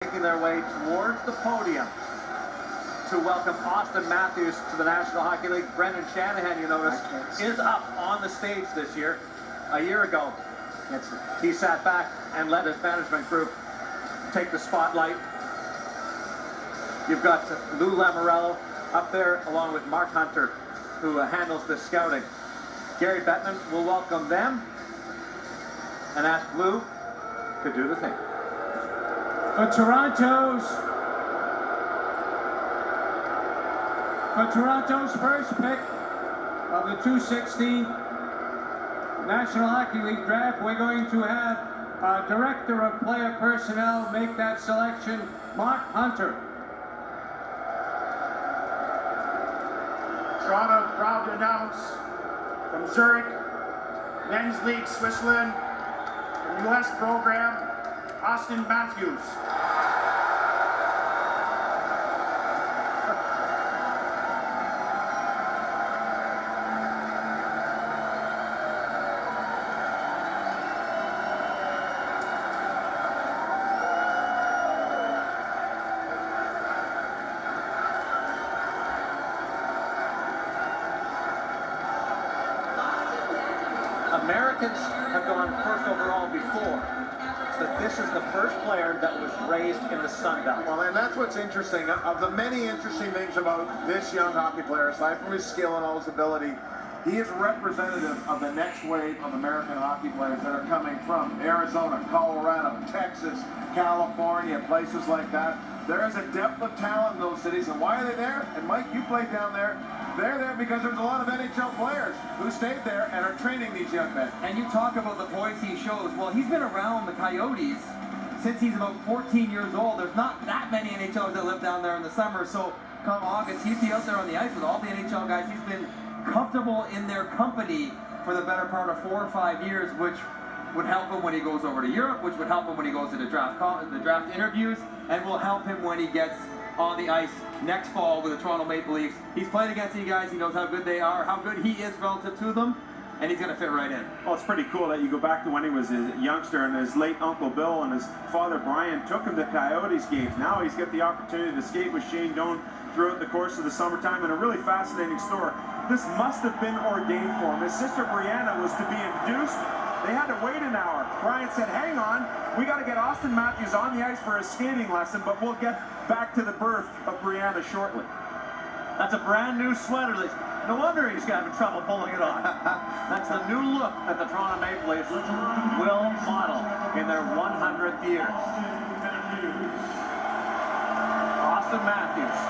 Making their way towards the podium to welcome Austin Matthews to the National Hockey League. Brendan Shanahan, you notice, is up on the stage this year. A year ago, he sat back and let his management group take the spotlight. You've got Lou Lamoriello up there along with Mark Hunter, who handles the scouting. Gary Bettman will welcome them and ask Lou to do the thing. For Toronto's first pick of the 2016 National Hockey League Draft, we're going to have our Director of Player Personnel make that selection, Mark Hunter. Toronto proud to announce from Zurich, Men's League Switzerland, from U.S. program, Austin Matthews. Americans have gone first overall before, but this is the first player that was raised in the Sun Belt. Well, and that's what's interesting. Of the many interesting things about this young hockey player, aside from his skill and all his ability, he is representative of the next wave of American hockey players that are coming from Arizona, Colorado, Texas, California, places like that. There is a depth of talent in those cities, and why are they there? And Mike, you played down there. They're there because there's a lot of NHL players who stayed there and are training these young men. And you talk about the poise he shows. Well, he's been around the Coyotes since he's about 14 years old. There's not that many NHLers that live down there in the summer. So come August, he'd be out there on the ice with all the NHL guys. He's been comfortable in their company for the better part of 4 or 5 years, which would help him when he goes over to Europe, which would help him when he goes to the draft interviews, and will help him when he gets on the ice next fall with the Toronto Maple Leafs. He's played against these guys. He knows how good they are, how good he is relative to them, and he's going to fit right in. Well, it's pretty cool that you go back to when he was a youngster and his late Uncle Bill and his father Brian took him to Coyotes games. Now he's got the opportunity to skate with Shane Doan throughout the course of the summertime, and a really fascinating story. This must have been ordained for him. His sister Brianna was to be introduced. They had to wait an hour. Brian said, hang on, we got to get Austin Matthews on the ice for a skating lesson, but we'll get back to the birth of Brianna shortly. That's a brand new sweater. No wonder he's having trouble pulling it on. That's the new look that the Toronto Maple Leafs will model in their 100th year. Austin Matthews.